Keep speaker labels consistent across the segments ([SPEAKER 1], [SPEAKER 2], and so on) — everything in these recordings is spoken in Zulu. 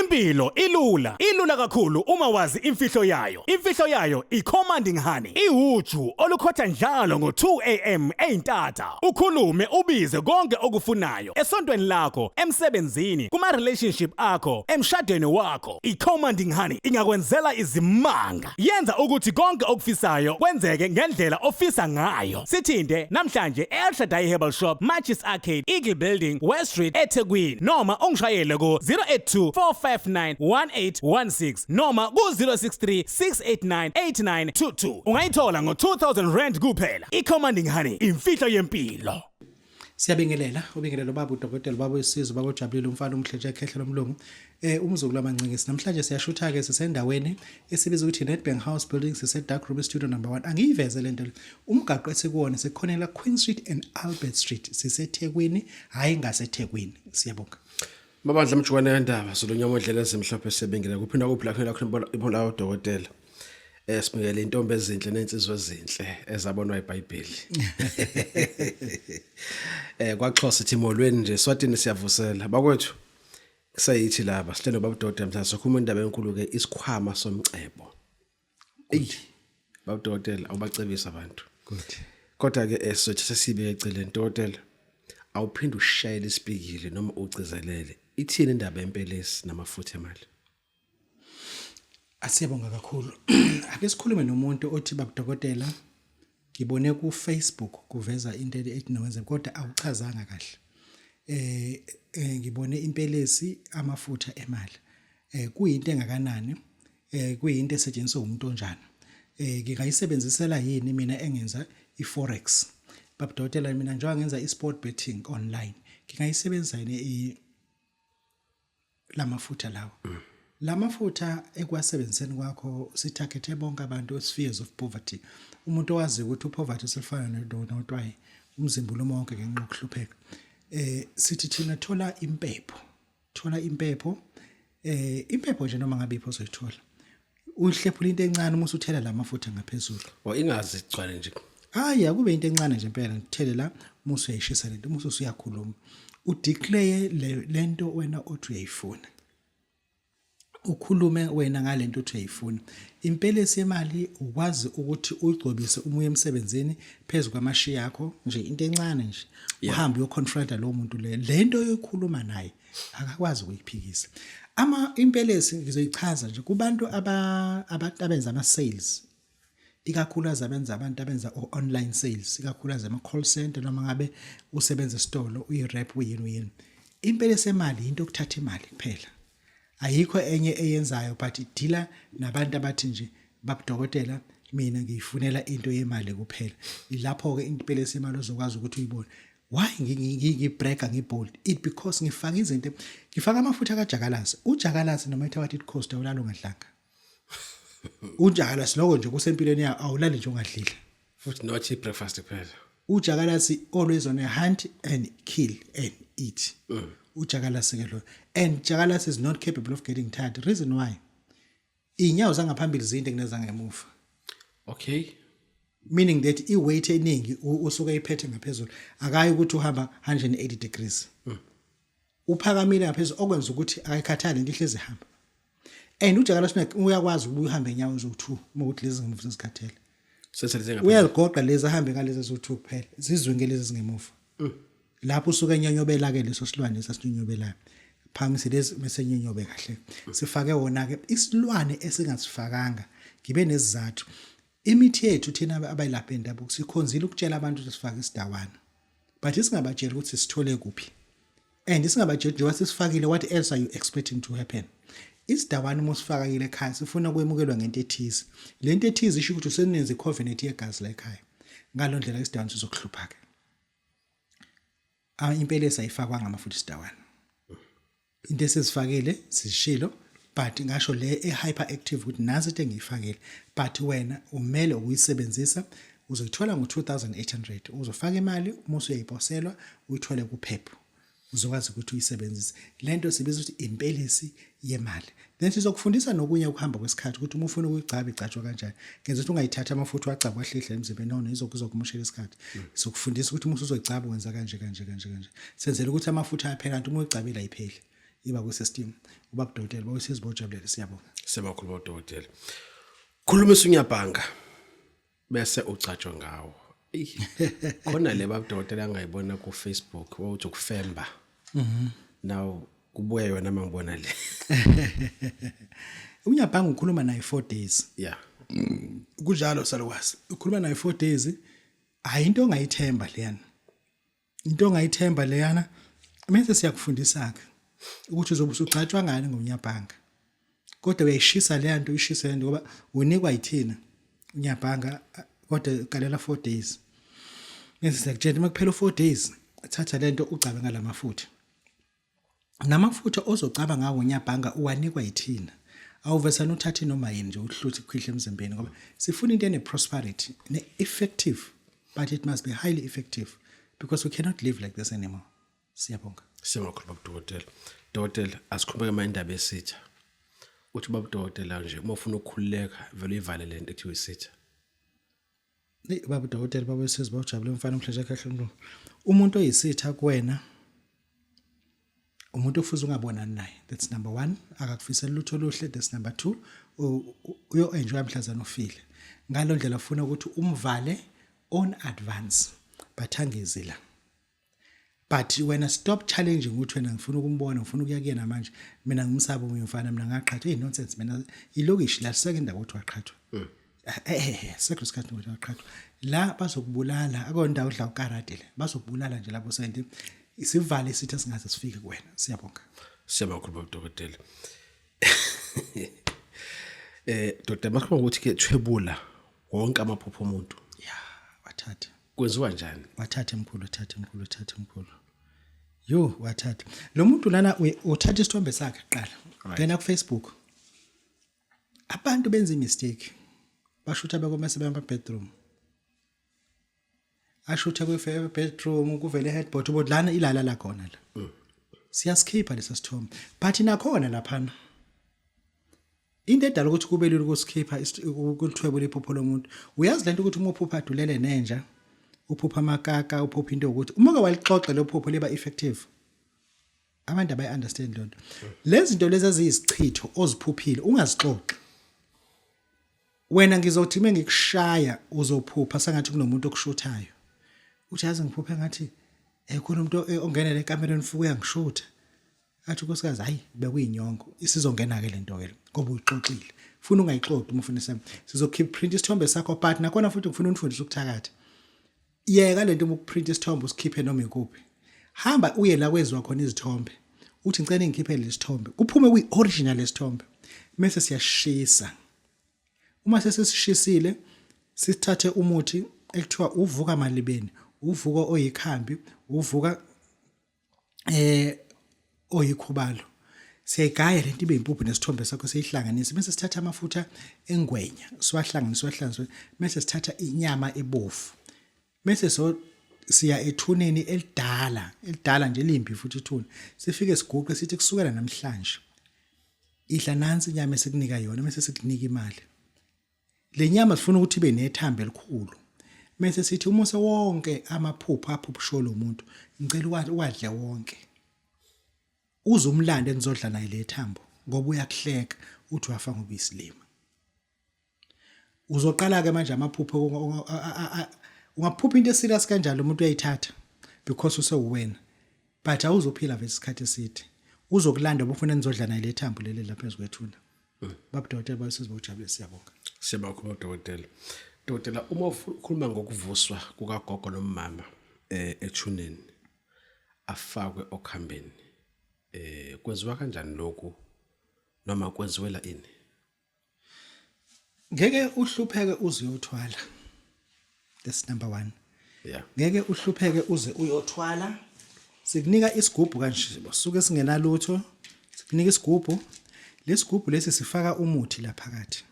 [SPEAKER 1] Impilo ilula kakhulu uma wazi imfihlo yayo. Imfihlo yayo i-commanding honey. Iwuju olukhotha njalo ngo-2 am eintata. Ukhulume ubize konke okufunayo. Esontweni lakho, emsebenzini, kuma-relationship akho, emshadweni wakho. I-commanding honey ingakwenzela izimanga. Yenza ukuthi konke okufisayo kwenzeke ngendlela ofisa ngayo. Sithinde namhlanje El Shaddai Herbal Shop, Matches Arcade, Eagle Building, West Street, eThekwini. Noma ungishayele ku 082-459-1816 noma ku 063-689-8922. Ungayithola ngo-2,000 rand kuphela. I-commanding honey, imfihlo yempilo.
[SPEAKER 2] Siyabingelela Babu Dokotela, Babu Isizwe, Babu Jabulile umfana umhleje ekhehla lomlungu. Umzukulu amancingisi namhlanje siyashutha ke sisendaweni esibiza ukuthi Nedbank House Building sise Dark Room Studio number 1. Angiyiveze lento umgaqo esikuwona sekukhonela Queen Street and Albert Street siseThekwini, hayi ngaseThekwini. Siyabonga.
[SPEAKER 3] Mabandla mjukwane yandaba solonyamodlela ezimhlophe sebengela kuphinda kuplakhela ibhola uDokotela. Sibingele intombi ezinhle nensizwe ezinhle ezabonwa eBhayibheli. KwaXhosa Thimolweni nje Swatini siyavusela. Bakwethu kusayithi laba sihlelo Babu Dokotela mthana sokhuluma indaba enkulu ke Isikhwama SOMCEBO. Babu Dokotela awubacebisa abantu.
[SPEAKER 2] Good.
[SPEAKER 3] Kodwa ke sothi sesibe eceleni Dokotela. Awuphinde ushayele isipikile noma ucizelele. Ithini indaba empelesi namafutha emali?
[SPEAKER 2] Asiyabonga kakhulu. Ake sikhulume nomuntu othi Babu Dokotela ngibone ku Facebook kuveza into ethi nowenze kodwa awuchazanga kahle. Ngibone impelesi amafutha emali. Kuyinto engakanani? Kuyinto esetshenziswa umuntu onjani? Ngingayisebenzisela yini mina engenza iForex? Babu Dokotela mina njengoba ngenza isport betting online. Ngingayisebenzisa yini lamafutha lawo? Lamafutha ekwasebenziseni kwakho sithagethe bonke abantu spheres of poverty. Umuntu owazi ukuthi upoverty selifana notwayi umzimba lomonke ngenxa yokuhlupheka. Sithi thina thola impepho. Impepho nje noma ngabe ipho soyithola. Uhlephula into encane uma usuthela lamafutha ngaphezulu.
[SPEAKER 3] Ingazi igcwale nje.
[SPEAKER 2] Hayi akube into encane nje impela ngithele la musu uyayishisa lento musu uyakhuluma. Udeclare lento wena othi uyayifuna. Ukhulume wena ngalento othi uyayifuna. Impelesi yemali ukwazi ukuthi uyigcobise uma emsebenzini phezulu kwamashiya yakho nje into encane nje. Uhamba uyoconfronta lo muntu lento oyikhuluma naye akakwazi ukuyiphikisa. Impelesi ngizoyichaza nje kubantu abenza ama sales. Ikakhulukazi abantu abenza online sales, ikakhulukazi ama call center noma ngabe usebenza esitolo uyirep uyini. Impelesi yemali into okuthatha imali kuphela. Ayikho enye eyenzayo but idila nabantu abathi nje Babu Dokotela mina ngiyifunela into yemali kuphela. Ilapho ke impelesi yemali ozokwazi ukuthi uyibone. Why ngibreaka ngibold? It because ngifaka izinto ngifaka amafutha kaJakalasi. uJakalasi noma ethi wathi it cost awulalo ngadlanga. uJakalasi lokho nje kusempilweni yakho awulali nje ungadlila.
[SPEAKER 3] Futhi not breakfast kuphela.
[SPEAKER 2] uJakalasi always on a hunt and kill and eat. uJakalasi ke lo. And Jakalasi is not capable of getting tired. The reason why inyawo zangaphambili zinto kuneza ngemuva.
[SPEAKER 3] Okay.
[SPEAKER 2] Meaning that iweight eningi usuke iphethe ngaphezulu akayi ukuthi uhamba 180 degrees. Uphakamile ngaphezulu okwenza ukuthi akakhathali into ihlezi ihamba. And uJakalasi uyakwazi ukuhamba inyawo zo2 uma ukuthi lezi ngemuva zizikhathele.
[SPEAKER 3] Seselize ngaphezulu.
[SPEAKER 2] Uyaligoqa lezi ahambe ngalezi zo2 kuphela. Zizwenge lezi ngemuva. Lapho usuke enyonyobela ke leso silwane esasinyonyobelayo. Phamisi lezi mesenyonyobe kahle. Sifake wona ke isilwane esingasifakanga ngibe nesizathu. Imithi yethu thina abayilapha endabuko sikhonzile ukutshela abantu ukuthi sifake isidawana. But isingabatshela ukuthi sithole kuphi. And isingabatshela nje wasifakile what else are you expecting to happen? Isidawana uma usifakile ekhaya sifuna ukwemukelwa ngento ethize. Lento ethize isho ukuthi usenenze icovenant yegazi la ekhaya. Ngaloo ndlela isidawana sizokuhlupha ke. Impelesi ayifakwa ngamafutha isidawana. Into esizifakile sishilo but ngasho le ehyperactive ukuthi nazi into engiyifakile but wena umele ukuyisebenzisa uzoyithola ngo-2,800 uzofaka imali uma usuyayiposelwa uyithole kuphepho uzokwazi ukuthi uyisebenzise lento sibiza ukuthi impelesi yemali then sizokufundisa nokunye ukuhamba kwesikhathi ukuthi uma ufuna ukuyigcaba igcatshwa kanjani ngenza ukuthi ungayithatha amafutha wagcaba wahlehla emzimbeni noma izokumoshela isikhathi sizokufundisa ukuthi uma usuzoyigcaba wenza kanje senzele ukuthi amafutha aphela kanti uma uyigcabile ayipheli iba ku system ubaba Dokotela bawusizibojabulele siyabonga.
[SPEAKER 3] Semakhulu Dokotela. Khulumisa unyabhanga bese ucatshwa ngawo. Khona le baba Dokotela angayibona ku Facebook wathi ukufemba. Now kubuye yona mangibona le.
[SPEAKER 2] Unyabhanga ukhuluma naye 4 days.
[SPEAKER 3] Yeah.
[SPEAKER 2] Kunjalo salukwazi. Ukhuluma naye 4 days. Ayinto ongayithemba leyana. Into ongayithemba leyana mase siyakufundisa ke ukuthi uzobe usucatshwa ngani ngomnyabhanga. Kodwa uyayishisa le nto uyishisa le nto ngoba unikwa yithina unyabhanga kodwa kalela 4 days. Mase siyakutshela makuphela 4 days thatha le nto ucabe ngalamafutha. Namafutha ozocaba ngawo unyabhanga uwanikwa yithina. Awuvesana uthathe noma yini nje uhluthi ukhihle emzimbeni ngoba sifuna into ene prosperity ne effective, but it must be highly effective because we cannot live like this anymore. Siyabonga.
[SPEAKER 3] Semakhulu baba Dokotela. Dokotela asikhulumeke manje indaba esitha. Uthi baba Dokotela nje uma ufuna ukukhululeka vele ivale lento ekuthiwa isitha.
[SPEAKER 2] Baba Dokotela baba sesibawujabule mfana umhlanje kahle ndo. Umuntu oyisitha kuwena umuntu ofuza ungabonani naye. That's number 1. Akakufisela lutho oluhle. That's number 2. Uyo enjoy mhlazana ufile. Ngalo ndlela ufuna ukuthi umvale on advance bathangezi la. But when I stop challenging ukuthi wena ngifuna ukumbona ngifuna ukuya kuyena manje mina ngimsaba umuntu mfana mina ngaqhathwa nonsense mina ilokishi la seke indawo ukuthi waqhathwa. Sekho isikhathi ukuthi waqhathwa. La bazokubulala akondawo udla ukarate le. Bazokubulala nje lapho sente. Isivale isitha singaze sifike kuwena. Siyabonga.
[SPEAKER 3] Siyabonga baba Dokotela. Dokotela makhuluma ukuthi ke thwebula wonke amaphupho omuntu.
[SPEAKER 2] Yeah, wathatha.
[SPEAKER 3] Kwenziwa njani?
[SPEAKER 2] Wathatha emkhulu. Yo, wathatha. Lo muntu lana uthatha isithombe sakhe kuqala. Ngena ku Facebook. Abantu benza imistake. Bashutha bekomase bamba bedroom. Ashutha kwe bedroom kuvele headboard ubona lana ilala la khona la. Siyaskipha lesa sithombe. But nakhona laphana. Into edala ukuthi kube lula ukuskipha ukuthwebula iphupho lomuntu. Uyazi lento ukuthi uma uphupha adulele nenja, uphupha amakaka, uphupha into ukuthi uma ke walixoxa lo phupho liba effective. Abantu abayi understand lonto. Lezi zinto lezi eziyisichitho oziphuphile ungazixoxi. Wena ngizothi mengikushaya uzophupha sengathi kunomuntu okushuthayo. Uthi yazi ngiphuphe ngathi khona umuntu ongenele ekamereni futhi uyangishutha. Athi unkosikazi hayi bekuyinyongo isizongena ke lento ke ngoba uyixoxile. Ufuna ungayixoxi uma ufuna sizokeep print isithombe sakho but nakhona futhi ngifuna unifundise ukuthakatha. Yeka lento uma ukuprint isithombe usikhiphe noma ikuphi. Hamba uye la kwezwa khona izithombe. Uthi ngicela ngikhiphe lesithombe. Kuphume kuyi original lesithombe. Mase siyashisa. Uma sesishisile sithathe umuthi ekuthiwa uvuka malibeni, uvuka oyikhambi, uvuka oyikhubalo. Siyayigaya lento ibe impuphu nesithombe sakho seyihlanganisa bese sithatha amafutha engwenya siwahlanganisa bese sithatha inyama ebofu. Bese siya ethuneni elidala nje limbi futhi ithuna. Sifike siguqe sithi kusukela namhlanje idla nansi inyama esikunika yona bese sikunika imali. Le nyama sifuna ukuthi ibe nethambo elikhulu. Bese sithi umuse wonke amaphupho aphuphisho lo muntu ngicela uwadle wonke. Uzumlanda engizodla naye le thambo ngoba uyakuhleka uthi wafa ngoba isilima. Uzoqala ke manje amaphupho ungaphupha into eserious kanjalo umuntu uyayithatha because usewena but awuzophila vese isikhathi eside. Uzokulanda ubufuna engizodla naye le thambo lele lapha ezikwethuna. Babu Dokotela bayisizibojabule siyabonga.
[SPEAKER 3] Siyabonga Dokotela. Dokotela uma ukhuluma ngokuvuswa kukagogo nomama ethuneni afakwe okhambeni kwenziwa kanjani lokho noma kwenziwela ini?
[SPEAKER 2] Ngeke uhlupheke uze uyothwala. That's number 1.
[SPEAKER 3] Yeah.
[SPEAKER 2] Ngeke uhlupheke uze uyothwala. Sikunika isigubhu kanje basuke singenalutho. Sikunika isigubhu. Lesigubhu lesi sifaka umuthi la phakathi.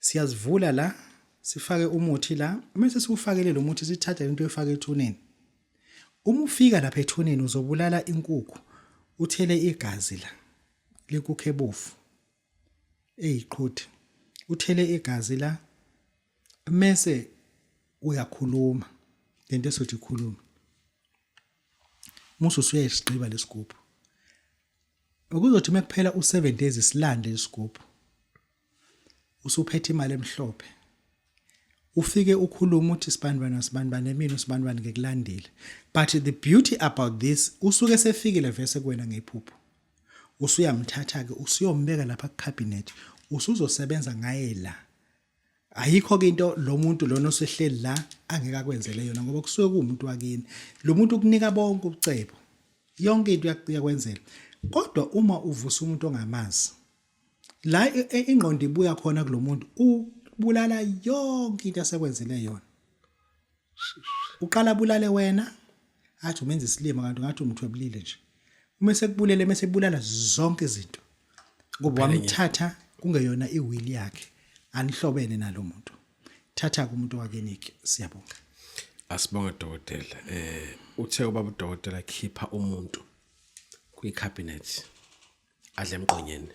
[SPEAKER 2] Siyazivula la, sifake umuthi la, bese siwufakele lo muthi sithatha into efaka ethuneni. Uma ufika lapha ethuneni uzobulala inkukhu, uthele igazi la. Lenkukhu ebofu. Eyiqhuti. Uthele igazi la. Mase uyakhuluma. Lento esothi khuluma. Musu usuyayisigqiba lesigubhu. ukuzothi mekuphela u7 days isilande isigubhu usuphethe imali emhlophe ufike ukhuluma uthi sibanibani emini usibanibani ngekulandile but the beauty about this usuke sefikile vese kuwena ngephupho usuyamthatha ke usiyombeka lapha ku cabinet usuzosebenza ngaye la ayikho ke into lo muntu lona osehleli la angeke akwenzele yona ngoba kusuke kuumuntu wakini lo muntu ukunika bonke ucebo yonke into yakwenzela kodwa uma uvusa umuntu ongamazi la ingqondo ibuya khona kulomuntu ubulala yonke into asekwenzele yona uqala bulale wena athi umenza isilima kanti ngathi umuntu webulile nje uma sekubulele mase bulala zonke izinto ngoba wamthatha kungeyona iwill yakhe anihlobene nalomuntu thatha kumuntu wakeniki siyabonga
[SPEAKER 3] asibonga dokotela uthe ubaba Dokotela khipha umuntu kwicabinet adle emqonyeni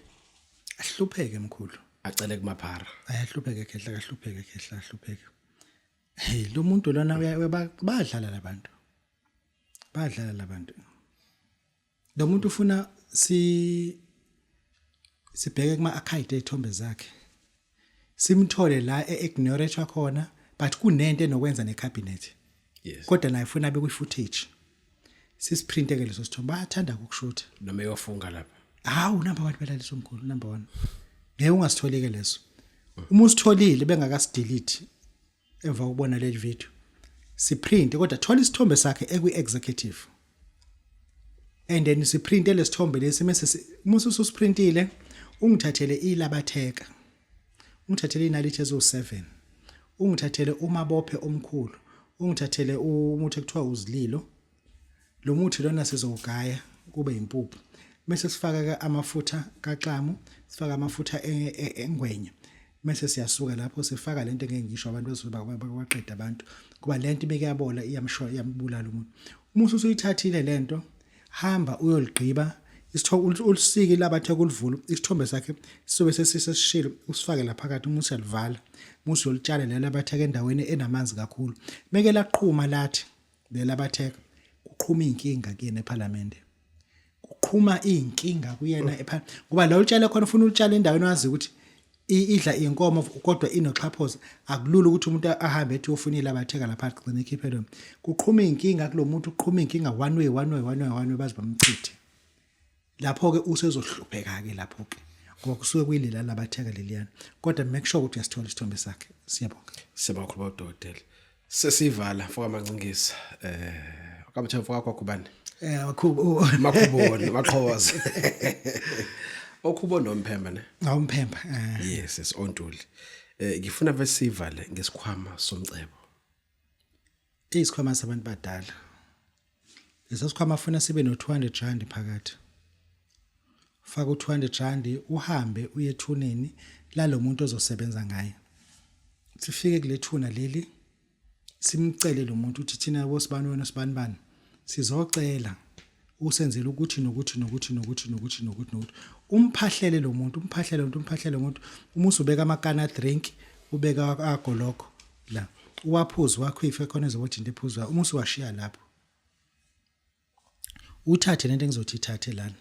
[SPEAKER 2] ahlupheke mkhulu
[SPEAKER 3] acele kumaphara
[SPEAKER 2] ayahlupheke khehla kahlupheke khehla ahlupheke hey lo muntu lona badlala labantu lo muntu ufuna sibheke kuma archive ezithombe zakhe simthole la ignorate khona but kunento enokwenza necabinet
[SPEAKER 3] yes
[SPEAKER 2] kodwa naye ufuna abe kwi-footage sisiprinte ke leso sithombe bayathanda ukushutha
[SPEAKER 3] noma eyofunga lapha
[SPEAKER 2] hawu number 1 phela leso mkhulu number 1 ngeke ungasitholike leso uma usitholile bengakasidilete emva ukubona le video siprinte kodwa thola isithombe sakhe ekwi-executive and then siprinte lesithombe lesi mase musu ususprintile ungithathele ilabatheka ungithathele inalithi ezo7 ungithathele umabophe omkhulu ungithathele umuthi ekuthiwa uzililo lo muthi lona sizogaya kube impuphu bese sifaka amafutha kaxamu sifaka amafutha engwenya bese siyasuka lapho sifaka lento engeke ngisho abantu bezobaqeda abantu kuba lento ibeke yabola iyambulala umuntu uma usuyithathile lento hamba uyoligqiba isithombe ulisiki labathe kulivula isithombe sakhe sizobe sesishilo usifake la phakathi umuntu uyalivala umuntu uyolitshala lelabatheka endaweni enamanzi kakhulu meke laqhuma lathi lelabatheka kuqhuma inkinga kuyena eParliament kuqhuma inkinga kuyena ngoba la utshale khona ufuna ulitshala endaweni wazi ukuthi idla inkomo kodwa inoxhaphoza akulula ukuthi umuntu ahambe ethi ufuna ilabatheka lapha agcine ikhiphe lo kuqhuma inkinga kulomuntu uqhuma inkinga one way bazi bamchithe lapho ke usezohlupheka ke lapho ke ngoba kusuke kuyilela labatheka leliyana kodwa make sure ukuthi uyasithola isithombe sakhe siyabonga
[SPEAKER 3] sibakhulu Dokotela sesivala foka amancingisi akabathe foka kwakubani makhuboni maqhoza okhubo nomphemba ne
[SPEAKER 2] awumphemba
[SPEAKER 3] yes ontuli ngifuna besivale ngesikhwama somcebo
[SPEAKER 2] isikhwama sabantu badala leso sikhwama afuna sibe no200 phakathi faka u200 uhambe uye ethuneni lalo muntu ozosebenza ngaye sifike kule thuna leli simcele lo muntu uthi thina wosibani wena sibani sizocela usenzele ukuthi nokuthi umphahlele lo muntu uma usubeka amakana drink ubeka agoloko la uwaphuza wakhife khona ezokuthi into ephuzwa uma usuwashiya lapho uthathe lento engizothi ithathe lana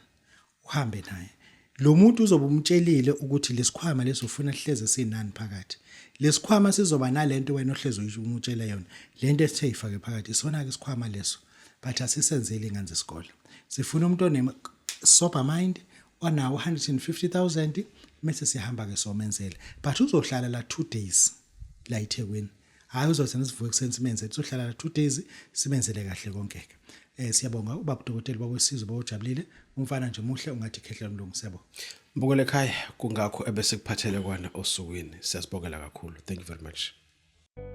[SPEAKER 2] uhambe naye lo muntu uzobe umtshelile ukuthi lesikhwama leso ufuna sihleze sinani phakathi lesikhwama sizoba nalento wena ohleze umutshela yona lento esithe ifake phakathi isona ke isikhwama leso but asisenzele inganze isikole sifuna umuntu one sober mind onawo 150,000 mase sihamba ke somenzele but uzohlala la 2 days la eThekwini hayi uzothi nesivuke kusensimenze uzohlala la 2 days simenzele kahle konke siyabonga ubaba Dokotela bakwesizwe bawujabulile umfana nje muhle ungathi khehlela umlungu siyabonga
[SPEAKER 3] mbukele ekhaya kungakho ebese kuphathele kwana osukwini siyasibongela kakhulu thank you very much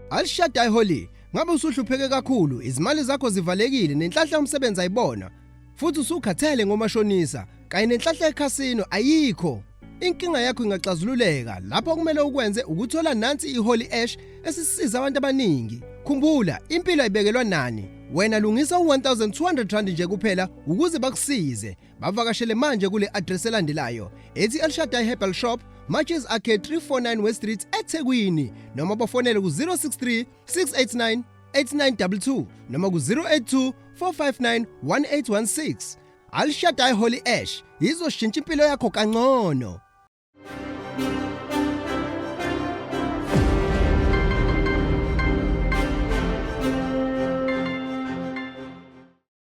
[SPEAKER 4] Alishada iholi ngabe usuhlupheke kakhulu izimali zakho zivalekile nenhlahla umsebenzi ayibona futhi usukhathele ngomashonisa kanye nenhlahla ekhasino ayikho inkinga yakho ingaxazululeka lapho kumele ukwenze ukuthola nansi iholy ash esisiza abantu abaningi khumbula impilo ayibekelwa nani wena lungisa u1200 nje kuphela ukuze bakusize bavakashele manje kule address elandelayo ethi Elshadai Herbal Shop Matches Arcade 349 West Street eThekwini noma bafonele ku 063 689 8922 noma ku 082 459 1816 Alishadai Holy Ash izoshintsha impilo yakho kangcono.